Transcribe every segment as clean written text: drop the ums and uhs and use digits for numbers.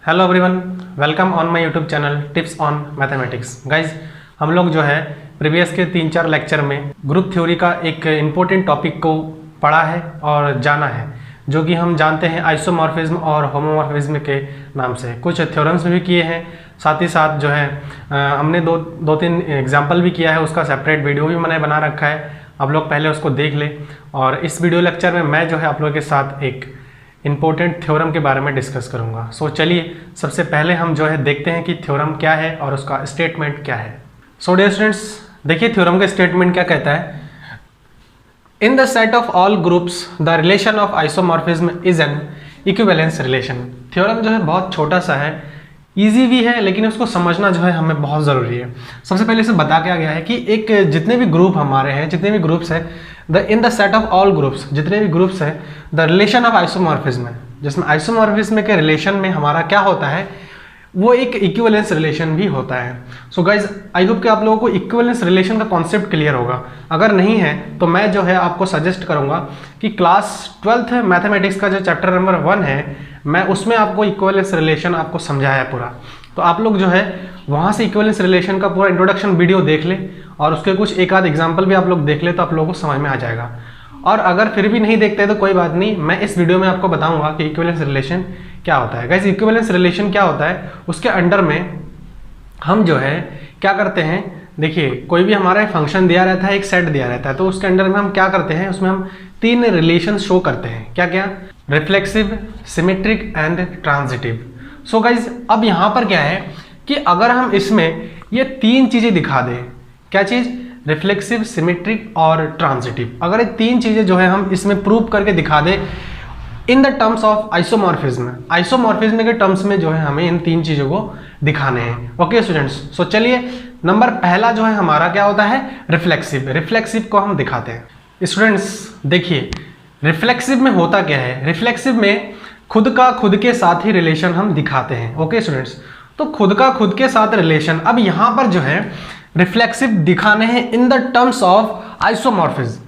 Hello everyone, welcome on my YouTube channel tips on mathematics. Guys, हम लोग जो है प्रीवियस के 3-4 लेक्चर में ग्रुप थ्योरी का एक इम्पोर्टेंट टॉपिक को पढ़ा है और जाना है, जो कि हम जानते हैं आइसोमॉर्फिज्म और होमोमॉर्फिज्म के नाम से। कुछ थ्योरम्स भी किए हैं, साथ ही साथ जो है हमने दो तीन एग्जाम्पल भी किया है, उसका सेपरेट वीडियो भी मैंने बना रखा है। आप लोग पहले उसको देख लें। और इस वीडियो लेक्चर में मैं जो है आप लोगों के साथ एक इम्पोर्टेंट थ्योरम के बारे में डिस्कस करूंगा। सो चलिए सबसे पहले हम जो है देखते हैं कि थ्योरम क्या है और उसका स्टेटमेंट क्या है। सो डियर स्टूडेंट्स, देखिए थ्योरम का स्टेटमेंट क्या कहता है। In the set of all groups the relation of isomorphism is an equivalence relation. Theorem जो है बहुत छोटा सा है, ईजी भी है, लेकिन उसको समझना जो है हमें बहुत ज़रूरी है। सबसे पहले इसे बता क्या गया है कि एक जितने भी ग्रुप हमारे हैं, जितने भी ग्रुप्स हैं, in the set of all groups, जितने भी ग्रुप्स हैं, द रिलेशन ऑफ आइसोमॉर्फिज्म, जिसमें आइसोमॉर्फिज्म के रिलेशन में हमारा क्या होता है, वो एक इक्विवेलेंस रिलेशन भी होता है। सो गाइज, आई होप कि आप लोगों को इक्विवेलेंस रिलेशन का कॉन्सेप्ट क्लियर होगा। अगर नहीं है तो मैं जो है आपको सजेस्ट करूंगा कि क्लास 12th मैथमेटिक्स का जो चैप्टर नंबर 1 है, मैं उसमें आपको इक्विवेलेंस रिलेशन आपको समझाया है पूरा। तो आप लोग जो है वहाँ से इक्विवेलेंस रिलेशन का पूरा इंट्रोडक्शन वीडियो देख ले और उसके कुछ एक आध एग्जाम्पल भी आप लोग देख ले, तो आप लोगों को समझ में आ जाएगा। और अगर फिर भी नहीं देखते तो कोई बात नहीं, मैं इस वीडियो में आपको बताऊंगा कि इक्विवेलेंस रिलेशन क्या होता है। गाइस, इक्विवेलेंस रिलेशन क्या होता है, उसके अंडर में हम जो है क्या करते हैं। देखिए, कोई भी हमारा फंक्शन दिया रहता है, एक सेट दिया रहता है, तो उसके अंडर में हम क्या करते हैं, उसमें हम 3 रिलेशन शो करते हैं। क्या क्या? Reflexive, symmetric and transitive. So guys, अब यहाँ पर क्या है कि अगर हम इसमें ये 3 चीजें दिखा दें, क्या चीज? रिफ्लेक्सिव, सिमेट्रिक और ट्रांजिटिव। अगर ये 3 चीजें जो है हम इसमें प्रूव करके दिखा दें in the terms of isomorphism, isomorphism के टर्म्स में जो है हमें इन 3 चीजों को दिखाने हैं। ओके स्टूडेंट्स, सो चलिए नंबर पहला जो है हमारा क्या होता है, रिफ्लेक्सिव। रिफ्लेक्सिव को हम दिखाते हैं। स्टूडेंट्स देखिए, रिफ्लेक्सिव में होता क्या है, रिफ्लेक्सिव में खुद का खुद के साथ ही रिलेशन हम दिखाते हैं। ओके स्टूडेंट्स, तो खुद का खुद के साथ रिलेशन, अब यहां पर जो है रिफ्लेक्सिव दिखाने हैं in the terms of isomorphism,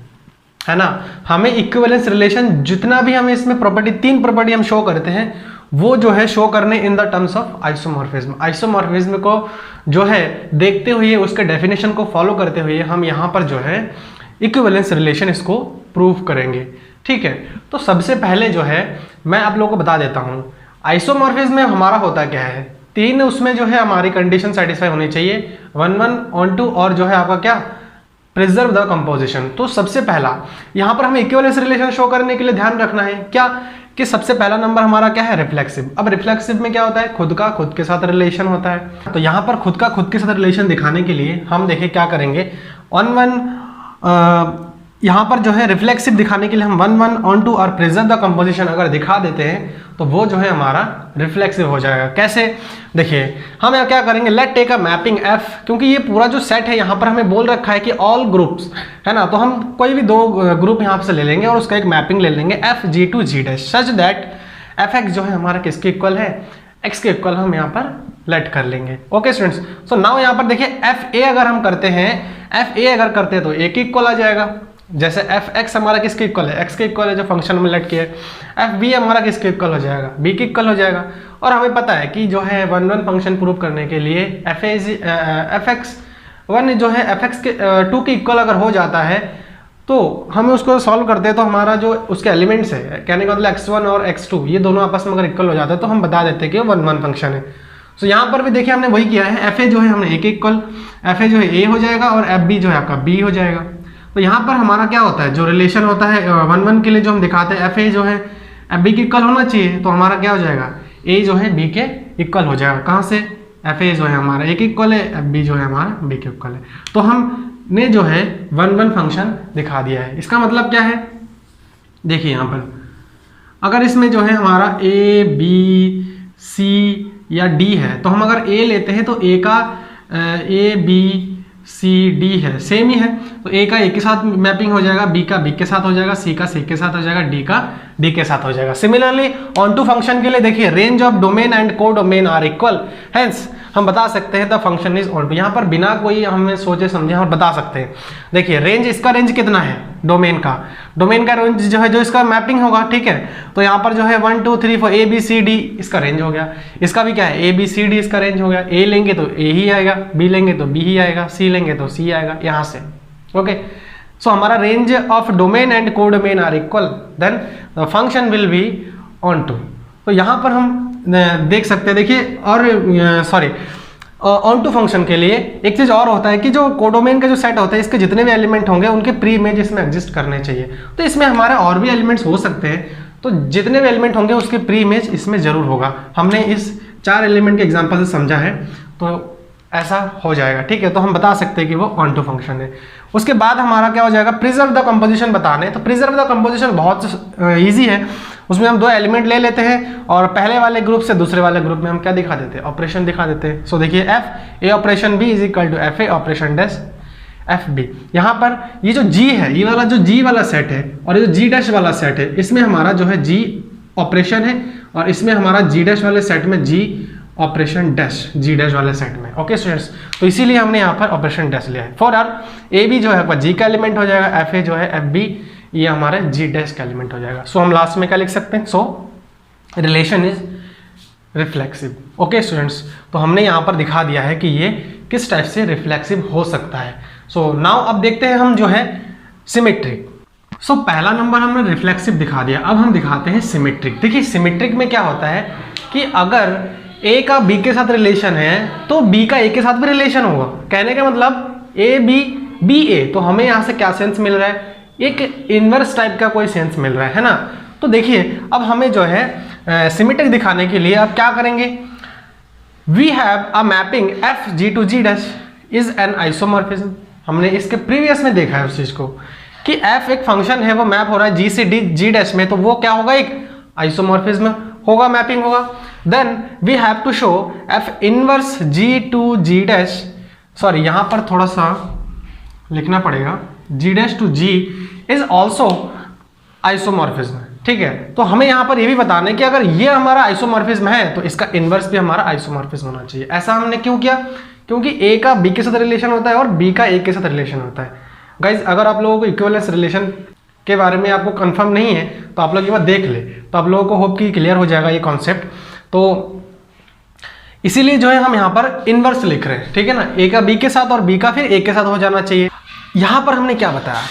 है ना। हमें इक्विवेलेंस रिलेशन जितना भी हमें इसमें प्रॉपर्टी, 3 प्रॉपर्टी हम शो करते हैं, वो जो है शो करने in the terms of isomorphism. Isomorphism को जो है देखते हुए, उसके डेफिनेशन को फॉलो करते हुए हम यहाँ पर जो है इक्विवेलेंस रिलेशन इसको प्रूव करेंगे। ठीक है, तो सबसे पहले जो है मैं आप लोगों को बता देता हूँ आइसोमॉर्फिज्म में हमारा होता क्या है। 3 उसमें जो है हमारी कंडीशन सेटिस्फाई होनी चाहिए, 1 1 on 2 और जो है आपका क्या, प्रिजर्व द कंपोजिशन। तो सबसे पहला यहाँ पर हमें इक्विवेलेंस रिलेशन शो करने के लिए ध्यान रखना है क्या, कि सबसे पहला नंबर हमारा क्या है, रिफ्लेक्सिव। अब रिफ्लेक्सिव में क्या होता है, खुद का खुद के साथ रिलेशन होता है। तो यहाँ पर खुद का खुद के साथ रिलेशन दिखाने के लिए हम देखिए क्या करेंगे, 1 1 यहाँ पर जो है रिफ्लेक्सिव दिखाने के लिए हम 1 1 on 2 और प्रिजर्व द कंपोजिशन अगर दिखा देते हैं तो वो जो है हमारा रिफ्लेक्सिव हो जाएगा। कैसे? देखिए, हम यहाँ क्या करेंगे, let take a mapping F, क्योंकि ये पूरा जो सेट है यहाँ पर हमें बोल रखा है कि ऑल ग्रुप्स, है ना। तो हम कोई भी 2 ग्रुप यहाँ से ले लेंगे और उसका एक मैपिंग ले लेंगे F G to ji dash, such that F X जो है हमारा किसके इक्वल है, एक्स के इक्वल हम यहाँ पर लेट कर लेंगे। ओके स्टूडेंट्स, सो नाउ यहाँ पर देखिए एफ ए अगर हम करते हैं, एफ ए अगर करते हैं तो ए के इक्वल आ जाएगा। जैसे एफ एक्स हमारा किसके इक्वल है, एक्स के इक्वल है जो फंक्शन में लेट किया है। एफ बी हमारा किसके इक्वल हो जाएगा, बी के इक्वल हो जाएगा। और हमें पता है कि जो है 1 1 फंक्शन प्रूव करने के लिए एफ एक्स 1 जो है एफ एक्स के 2 के इक्वल अगर हो जाता है तो हमें उसको सॉल्व करते हैं, तो हमारा जो उसके एलिमेंट्स है, कहने का मतलब x1 और x2 ये दोनों आपस में अगर इक्वल हो जाता है तो हम बता देते हैं कि 1 1 फंक्शन है। तो यहाँ पर भी देखिए हमने वही किया है, एफ ए जो है हमने ए के इक्वल, एफ ए जो है ए हो जाएगा और एफ बी जो है आपका बी हो जाएगा। तो यहाँ पर हमारा क्या होता है, जो रिलेशन होता है 1 1 के लिए जो हम दिखाते हैं, एफ ए जो है एफ बी के इक्वल होना चाहिए, तो हमारा क्या हो जाएगा, ए जो है बी के इक्वल हो जाएगा। कहाँ से? एफ ए जो है हमारा ए के इक्वल है, एफ बी जो है हमारा बी के इक्वल है। तो हमने जो है 1 1 फंक्शन दिखा दिया है। इसका मतलब क्या है, देखिए यहाँ पर अगर इसमें जो है हमारा ए बी सी या डी है, तो हम अगर ए लेते हैं तो ए का ए बी सी डी है, सेम ही है, तो ए का ए के साथ मैपिंग हो जाएगा, बी का बी के साथ हो जाएगा, सी का सी के साथ हो जाएगा, डी का डी के साथ हो जाएगा। सिमिलरली ऑन टू फंक्शन के लिए देखिए range of domain and codomain are equal, hence हम बता सकते हैं the function is onto. यहाँ पर बिना कोई हमें सोचे समझे हम बता सकते हैं। देखिए रेंज, इसका रेंज कितना है डोमेन का रेंज जो है, जो इसका मैपिंग होगा, ठीक है। तो यहाँ पर जो है 1 2 3 4 ए बी सी डी इसका रेंज हो गया। इसका भी क्या है, ए बी सी डी इसका रेंज हो गया। ए लेंगे तो ए ही आएगा, बी लेंगे तो बी ही आएगा, सी लेंगे तो सी आएगा, यहाँ से। ओके, सो हमारा range of domain and codomain are equal, then the function will be onto. तो यहाँ पर हम देख सकते हैं, देखिए, और सॉरी ऑन टू फंक्शन के लिए एक चीज और होता है कि जो कोडोमेन का जो सेट होता है, इसके जितने भी एलिमेंट होंगे उनके प्री इमेज इसमें एग्जिस्ट करने चाहिए। तो इसमें हमारे और भी एलिमेंट्स हो सकते हैं, तो जितने भी एलिमेंट होंगे उसके प्री इमेज इसमें जरूर होगा। हमने इस 4 एलिमेंट के एग्जांपल से समझा है, तो ऐसा हो जाएगा, ठीक है। तो हम बता सकते हैं कि वो ऑन टू फंक्शन है। उसके बाद हमारा क्या हो जाएगा, प्रिजर्व द कंपोजिशन बताने। तो प्रिजर्व द कंपोजिशन बहुत ईजी है। उसमें हम 2 एलिमेंट ले लेते हैं और पहले वाले ग्रुप से दूसरे वाले ग्रुप में हम क्या दिखा देते हैं, ऑपरेशन दिखा देते हैं। सो देखिए F A operation B is equal to F A operation dash F B. यहाँ पर ये जो जी है, ये वाला जो जी वाला सेट है और ये जो जी डैश वाला सेट है, इसमें हमारा जो है जी ऑपरेशन है और इसमें हमारा जी डैश वाले सेट में जी ऑपरेशन डैश, जी डैश वाले सेट में। ओके स्टूडेंट्स, तो इसीलिए हमने यहाँ पर ऑपरेशन डैश लिया है। फॉर आर ए बी जो है जी का एलिमेंट हो जाएगा, एफ ए जो है एफ बी ये हमारे जी डैश का एलिमेंट हो जाएगा। सो हम लास्ट में क्या लिख सकते हैं, सो relation is reflexive. Okay students, तो हमने यहाँ पर दिखा दिया है कि ये किस टाइप से रिफ्लेक्सिव हो सकता है। सो नाउ अब देखते हैं हम जो है सिमेट्रिक। सो पहला नंबर हमने रिफ्लेक्सिव दिखा दिया, अब हम दिखाते हैं सिमेट्रिक। देखिए सिमेट्रिक में क्या होता है कि अगर ए का बी के साथ रिलेशन है तो बी का ए के साथ भी रिलेशन होगा। कहने का मतलब ए बी बी ए, तो हमें यहाँ से क्या सेंस मिल रहा है, एक इनवर्स टाइप का कोई सेंस मिल रहा है ना। तो देखिए अब हमें जो है सिमेट्रिक दिखाने के लिए अब क्या करेंगे, we have a mapping F G to ji dash is an isomorphism. हमने इसके प्रीवियस में देखा है उस चीज को कि एफ एक फंक्शन है, वो मैप हो रहा है जी से डी जी डैश में, तो वो क्या होगा, एक आइसोमॉर्फिज्म होगा, मैपिंग होगा। Then we have to show f inverse g to ji dash, sorry यहाँ पर थोड़ा सा लिखना पड़ेगा, g dash to g is also isomorphism, ठीक है। तो हमें यहाँ पर ये भी बताना है कि अगर ये हमारा आइसोमॉर्फिज्म है तो इसका इनवर्स भी हमारा आइसोमॉर्फिज्म होना चाहिए। ऐसा हमने क्यों किया, क्योंकि ए का बी के साथ रिलेशन होता है और बी का ए के साथ रिलेशन होता है। गाइज अगर आप लोगों को इक्विवेलेंस रिलेशन के बारे में आपको कंफर्म नहीं है तो आप लोग ये बात देख ले, तो आप लोगों को होप कि क्लियर हो जाएगा ये कॉन्सेप्ट। तो इसीलिए जो है हम यहाँ पर इनवर्स लिख रहे हैं, ठीक है ना, ए का बी के साथ और बी का फिर ए के साथ हो जाना चाहिए। यहाँ पर हमने क्या बताया,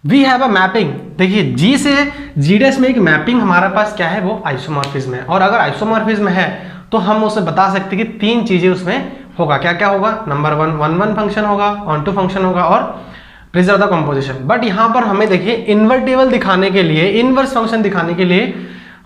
वी हैव अ मैपिंग। देखिए जी से जी डैश में एक मैपिंग हमारे पास क्या है, वो आइसोमॉर्फिज्म है। और अगर आइसोमॉर्फिज्म है तो हम उसे बता सकते हैं कि 3 चीजें उसमें होगा। क्या क्या होगा, नंबर 1 1 फंक्शन होगा, ऑन टू फंक्शन होगा और प्रिजर्व द कंपोजिशन। बट यहाँ पर हमें देखिए इन्वर्टिबल दिखाने के लिए, इनवर्स फंक्शन दिखाने के लिए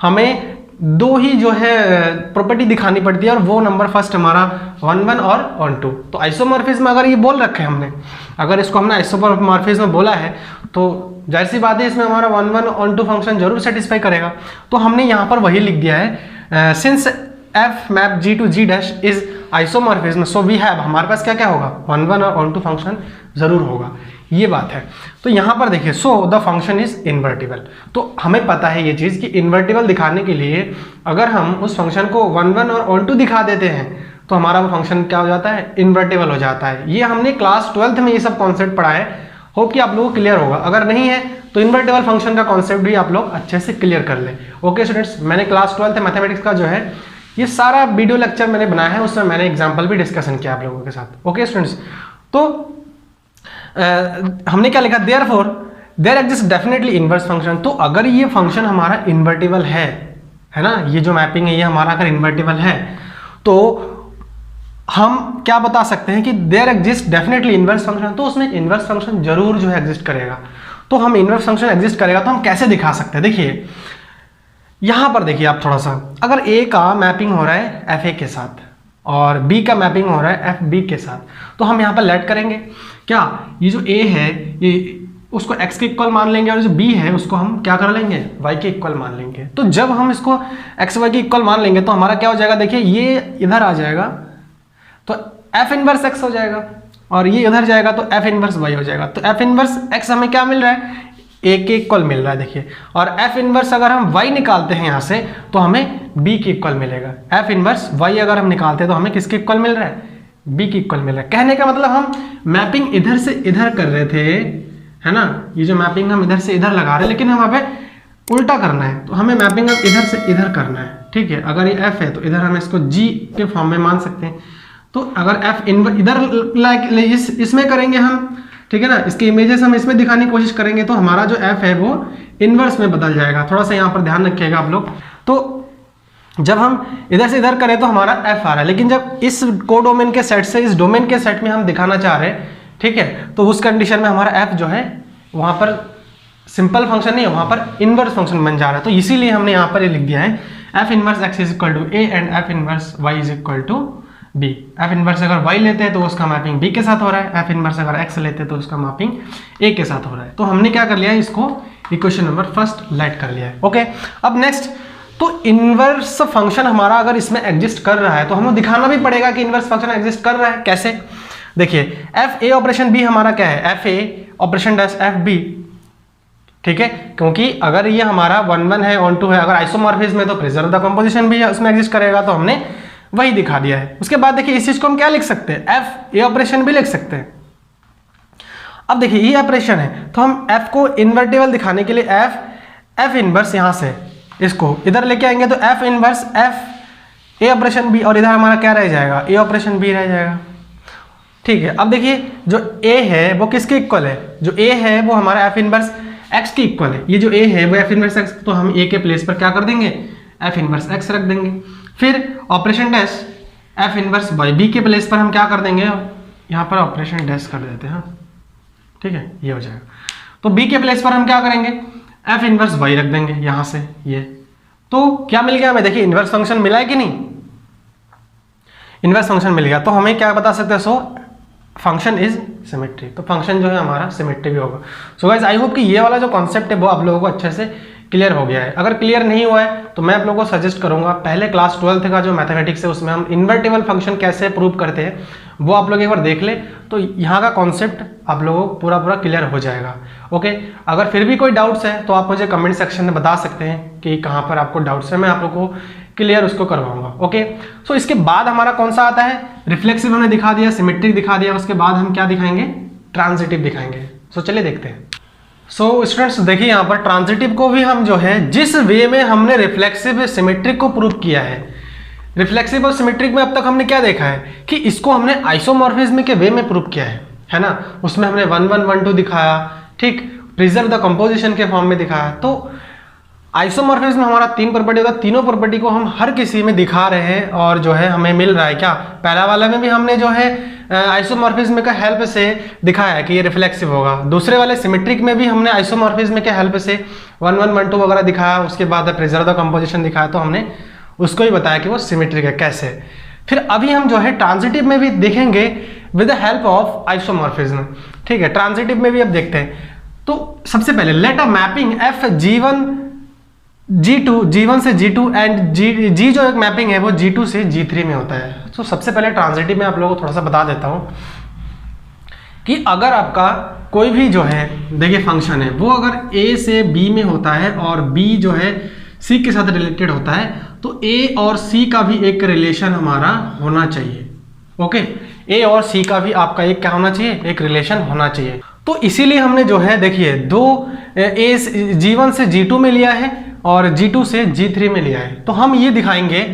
हमें 2 ही जो है प्रॉपर्टी दिखानी पड़ती है और वो नंबर फर्स्ट हमारा 1 1 और ऑन टू। तो आइसोमॉर्फिज्म अगर ये बोल रखे हैं हमने, अगर इसको हमने आइसोमॉर्फिज्म बोला है तो जाहिर सी बात है इसमें हमारा 1 1 ऑन टू फंक्शन जरूर सेटिस्फाई करेगा। तो हमने यहाँ पर वही लिख दिया है, since F map G to ji dash is isomorphism so we have, हमारे पास क्या क्या होगा, 1 1 और ऑन टू फंक्शन जरूर होगा, ये बात है। तो यहाँ पर देखिए so the function is invertible. तो हमें पता है ये चीज कि इन्वर्टिबल दिखाने के लिए अगर हम उस फंक्शन को 1 1 और ऑन टू दिखा देते हैं तो हमारा वो फंक्शन क्या हो जाता है, इन्वर्टिबल हो जाता है। ये हमने क्लास 12th में ये सब कॉन्सेप्ट पढ़ा है, होप कि आप लोगों को क्लियर होगा। अगर नहीं है तो इन्वर्टिबल फंक्शन का कॉन्सेप्ट भी आप लोग अच्छे से क्लियर कर ले। ओके स्टूडेंट्स, मैंने क्लास 12th मैथमेटिक्स का जो है ये सारा वीडियो लेक्चर मैंने बनाया है, उसमें मैंने एग्जाम्पल भी डिस्कशन किया आप लोगों के साथ। ओके स्टूडेंट्स, तो हमने क्या लिखा, therefore there exist definitely inverse function. तो अगर ये फंक्शन हमारा इन्वर्टिबल है ना, ये जो मैपिंग है ये हमारा अगर इन्वर्टिबल है तो हम क्या बता सकते हैं कि there exist definitely inverse function. तो उसमें इनवर्स फंक्शन जरूर जो है एग्जिस्ट करेगा। तो हम इनवर्स फंक्शन एग्जिस्ट करेगा तो हम कैसे दिखा सकते हैं, देखिए यहां पर देखिए आप थोड़ा सा, अगर ए का मैपिंग हो रहा है एफ ए के साथ और बी का मैपिंग हो रहा है एफ बी के साथ, तो हम यहाँ पर लेट करेंगे क्या, ये जो ए है ये उसको x के इक्वल मान लेंगे और जो b है उसको हम क्या कर लेंगे, y के इक्वल मान लेंगे। तो जब हम इसको x y के इक्वल मान लेंगे तो हमारा क्या हो जाएगा, देखिए ये इधर आ जाएगा तो f इनवर्स x हो जाएगा और ये इधर जाएगा तो f इनवर्स y हो जाएगा। तो f इनवर्स x हमें क्या मिल रहा है, ए के इक्वल मिल रहा है देखिए, और एफ इनवर्स अगर हम y निकालते हैं यहाँ से तो हमें b के इक्वल मिलेगा। एफ इनवर्स y अगर हम निकालते हैं तो हमें किसके इक्वल मिल रहा है, b के इक्वल मिल रहा है। कहने का मतलब हम मैपिंग इधर से इधर कर रहे थे, है ना, ये जो मैपिंग हम इधर से इधर लगा रहे हैं, लेकिन हम यहाँ पे उल्टा करना है, तो हमें मैपिंग अब इधर से इधर करना है, ठीक है। अगर ये f है तो इधर हम इसको g के फॉर्म में मान सकते हैं, तो अगर f इधर इसमें करेंगे हम, ठीक है ना, इसके इमेजेस हम इसमें दिखाने की कोशिश करेंगे तो हमारा जो f है वो इनवर्स में बदल जाएगा। थोड़ा सा यहाँ पर ध्यान रखिएगा आप लोग। तो जब हम इधर से इधर करें तो हमारा f आ रहा है, लेकिन जब इस कोडोमेन के सेट से इस डोमेन के सेट में हम दिखाना चाह रहे हैं, ठीक है, तो उस कंडीशन में हमारा f जो है वहाँ पर सिंपल फंक्शन नहीं है, वहाँ पर इनवर्स फंक्शन बन जा रहा है। तो इसीलिए हमने यहाँ पर ये लिख दिया है f inverse x is equal to a and f inverse y is equal to b। f inverse अगर y लेते हैं तो उसका मैपिंग b के साथ हो रहा है, f इनवर्स अगर x लेते हैं तो उसका मैपिंग a के साथ हो रहा है। तो हमने क्या कर लिया है, इसको इक्वेशन नंबर फर्स्ट लाइट कर लिया है। ओके, अब नेक्स्ट, तो इनवर्स फंक्शन हमारा अगर इसमें एग्जिस्ट कर रहा है तो हमें दिखाना भी पड़ेगा कि इनवर्स फंक्शन एग्जिस्ट कर रहा है। कैसे, देखिए एफ ए ऑपरेशन बी हमारा क्या है, F A operation dash F B, ठीक है, क्योंकि अगर ये हमारा 1 1 है, ऑन 2 है, अगर आइसोमॉर्फिज्म में तो प्रिजर्व द कंपोजिशन भी उसमें एग्जिस्ट करेगा, तो हमने वही दिखा दिया है। उसके बाद देखिए इस चीज को हम क्या लिख सकते हैं, एफ ए ऑपरेशन भी लिख सकते हैं। अब देखिए ये ऑपरेशन है तो हम एफ को इन्वर्टेबल दिखाने के लिए एफ इनवर्स यहां से इसको इधर लेके आएंगे तो F inverse F A operation B, और इधर हमारा क्या रह जाएगा, ए ऑपरेशन बी रह जाएगा, ठीक है। अब देखिए जो ए है वो किसके इक्वल है, जो ए है वो हमारा एफ इनवर्स एक्स के इक्वल है। ये जो ए है वो एफ इनवर्स एक्स, तो हम ए के प्लेस पर क्या कर देंगे, एफ इनवर्स एक्स रख देंगे। फिर operation dash F inverse Y, B के प्लेस पर हम क्या कर देंगे, यहाँ पर ऑपरेशन डैश कर देते हैं, ठीक है, ये हो जाएगा। तो बी के प्लेस पर हम क्या करेंगे, एफ इनवर्स वाई रख देंगे यहाँ से ये। तो क्या मिल गया हमें, देखिए इनवर्स फंक्शन मिला है कि नहीं, इनवर्स फंक्शन मिल गया। तो हमें क्या बता सकते हैं, सो फंक्शन इज सिमेट्री, तो फंक्शन जो है हमारा सिमेट्री भी होगा। सो गाइस आई होप कि ये वाला जो कॉन्सेप्ट है वो आप लोगों को अच्छे से क्लियर हो गया है। अगर क्लियर नहीं हुआ है तो मैं आप लोगों को सजेस्ट करूंगा पहले क्लास 12th का जो मैथमेटिक्स है उसमें हम इन्वर्टेबल फंक्शन कैसे प्रूव करते हैं वो आप लोग एक बार देख ले, तो यहाँ का कॉन्सेप्ट आप लोगों को पूरा क्लियर हो जाएगा। ओके, अगर फिर भी कोई डाउट्स है तो आप मुझे कमेंट सेक्शन में बता सकते हैं कि कहाँ पर आपको डाउट्स है, मैं आप लोगों को क्लियर उसको करवाऊंगा। ओके, सो इसके बाद हमारा कौन सा आता है, रिफ्लेक्सिव हमने दिखा दिया, सिमेट्रिक दिखा दिया, उसके बाद हम क्या दिखाएंगे, ट्रांजिटिव दिखाएंगे। सो चलिए देखते हैं। सो स्टूडेंट्स देखिए यहाँ पर ट्रांजिटिव को भी हम जो है जिस वे में हमने रिफ्लेक्सिव सिमेट्रिक को प्रूव किया है, रिफ्लेक्सिव और सिमेट्रिक में अब तक हमने क्या देखा है कि इसको हमने आइसोमॉर्फिज्म के वे में प्रूव किया है ना, उसमें हमने 1 1 1 2 दिखाया, ठीक, प्रिजर्व द कंपोजिशन के फॉर्म में दिखाया। तो आइसोमॉर्फिज्म हमारा 3 प्रॉपर्टी होता है, तीनों प्रॉपर्टी को हम हर किसी में दिखा रहे हैं और जो है हमें मिल रहा है क्या, पहला वाला में भी हमने जो है आइसोमॉर्फिज्म का हेल्प से दिखाया है कि ये रिफ्लेक्सिव होगा, दूसरे वाले सिमेट्रिक में भी हमने आइसोमॉर्फिज्म के हेल्प से 1 1 1 2 वगैरह दिखाया, उसके बाद प्रिजर्व द कंपोजिशन दिखाया, तो हमने उसको ही बताया कि वो सिमेट्रिक है कैसे। फिर अभी हम जो है ट्रांजिटिव में भी देखेंगे with the help of isomorphism, ठीक है। ट्रांजिटिव में भी अब देखते हैं। तो सबसे पहले लेट अ mapping F G1 G2 G1 से G2 एंड G जो एक मैपिंग है वो G2 से G3 में होता है। तो सबसे पहले ट्रांजिटिव में आप लोगों को थोड़ा सा बता देता हूँ कि अगर आपका कोई भी जो है देखिए फंक्शन है वो अगर A से B में होता है और B जो है C के साथ रिलेटेड होता है, तो A और C का भी एक रिलेशन हमारा होना चाहिए। ओके, A और C का भी आपका एक क्या होना चाहिए, एक रिलेशन होना चाहिए। तो इसीलिए हमने जो है देखिए दो G1 से G2 में लिया है और G2 से G3 में लिया है। तो हम ये दिखाएंगे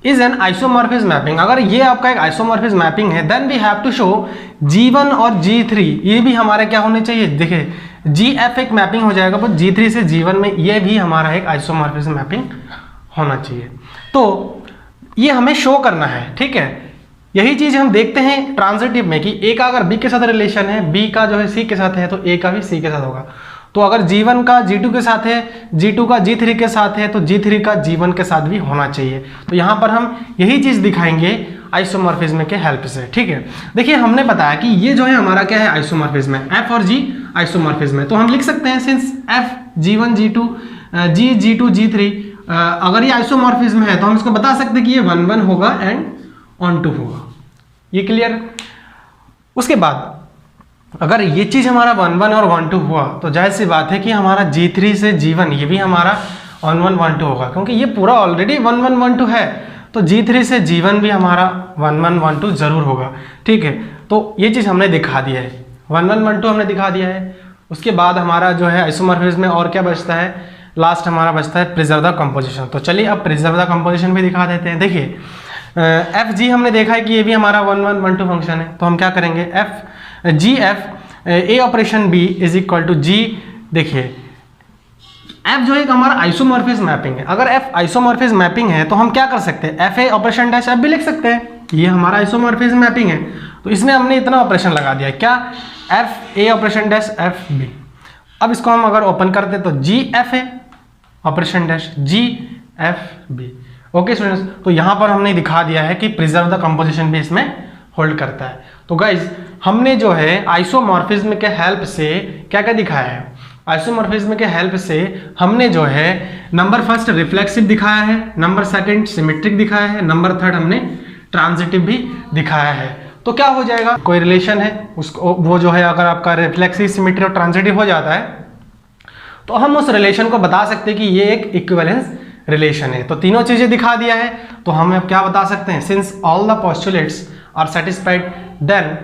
इज एन आइसोमॉर्फिज्म मैपिंग। अगर ये आपका एक आइसोमॉर्फिज्म मैपिंग है then we have to show G1 और G3 ये भी हमारे क्या होने चाहिए, देखिए GF एक मैपिंग हो जाएगा, बट G3 से G1 में ये भी हमारा एक आइसोमॉर्फिज्म मैपिंग होना चाहिए। तो ये हमें शो करना है, ठीक है। यही चीज हम देखते हैं ट्रांजिटिव में कि A का अगर B के साथ रिलेशन है, B का जो है C के साथ है, तो A का भी C के साथ होगा। तो अगर G1 का G2 के साथ है, G2 का G3 के साथ है, तो G3 का G1 के साथ भी होना चाहिए। तो यहाँ पर हम यही चीज दिखाएंगे आइसोमॉर्फिज्म के हेल्प से, ठीक है। देखिए हमने बताया कि ये जो है हमारा क्या है, आइसोमॉर्फिज्म है, F और G आइसोमॉर्फिज्म है। तो हम लिख सकते हैं since F G1 G2 G G2 G3 अगर ये आइसोमॉर्फिज्म है तो हम इसको बता सकते हैं कि ये 1 1 होगा एंड ऑन 2 होगा। ये क्लियर। उसके बाद अगर ये चीज़ हमारा 1 1 और 1 2 हुआ तो जाहिर सी बात है कि हमारा G3 से G1 ये भी हमारा 1 1 1 2 होगा, क्योंकि ये पूरा ऑलरेडी 1 1 1 2 है, तो G3 से G1 भी हमारा 1 1 1 2 जरूर होगा। ठीक है, तो ये चीज़ हमने दिखा दिया है, 1 1 1 2 हमने दिखा दिया है। उसके बाद हमारा जो है आइसोमॉर्फिज्म में और क्या बचता है, लास्ट हमारा बचता है प्रिजर्व द कंपोजिशन। तो चलिए अब प्रिजर्व द कंपोजिशन भी दिखा देते हैं। देखिए FG हमने देखा है कि ये भी हमारा 1 1 1 2 फंक्शन है, तो हम क्या करेंगे, GF A operation B is equal to G। देखिए F जो एक हमारा आइसोमॉर्फिज्म मैपिंग है, अगर F आइसोमॉर्फिज्म मैपिंग है तो हम क्या कर सकते हैं, FA ऑपरेशन डैश F भी लिख सकते हैं, ये हमारा आइसोमॉर्फिज्म मैपिंग है। तो इसमें हमने इतना ऑपरेशन लगा दिया, क्या, FA ऑपरेशन डैश FB। अब इसको हम अगर ओपन करते तो GFA operation dash GFB। Okay students, तो यहाँ पर हमने दिखा दिया है कि प्रिजर्व द कंपोजिशन भी इसमें होल्ड करता है। तो गाइज हमने जो है आइसोमॉर्फिज्म के हेल्प से क्या क्या दिखाया है, आइसोमॉर्फिज्म के हेल्प से हमने जो है नंबर फर्स्ट रिफ्लेक्सिव दिखाया है, नंबर सेकंड सिमेट्रिक दिखाया है, नंबर थर्ड हमने ट्रांजिटिव भी दिखाया है। तो क्या हो जाएगा, कोई रिलेशन है उसको, वो जो है अगर आपका रिफ्लेक्सिव सिमेट्रिक और ट्रांजिटिव हो जाता है तो हम उस रिलेशन को बता सकते हैं कि ये एक इक्विवेलेंस रिलेशन है। तो तीनों चीजें दिखा दिया है, तो हम अब क्या बता सकते हैं, since all the postulates are satisfied then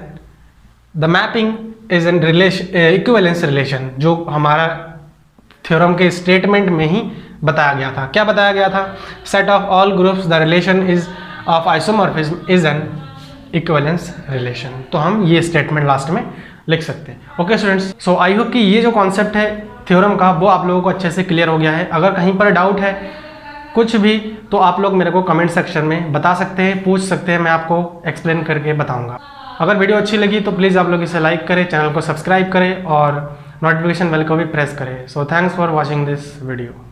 the mapping is an equivalence relation, जो हमारा थ्योरम के स्टेटमेंट में ही बताया गया था। क्या बताया गया था, set of all groups the relation is of isomorphism is an equivalence relation. तो हम ये स्टेटमेंट लास्ट में लिख सकते हैं। Okay students, so I hope कि ये जो कॉन्सेप्ट है थ्योरम का वो आप लोगों को अच्छे से क्लियर हो गया है। अगर कहीं पर डाउट है कुछ भी तो आप लोग मेरे को कमेंट सेक्शन में बता सकते हैं, पूछ सकते हैं, मैं आपको एक्सप्लेन करके बताऊंगा। अगर वीडियो अच्छी लगी तो प्लीज़ आप लोग इसे लाइक करें, चैनल को सब्सक्राइब करें और नोटिफिकेशन बेल को भी प्रेस करें। So thanks for watching this video.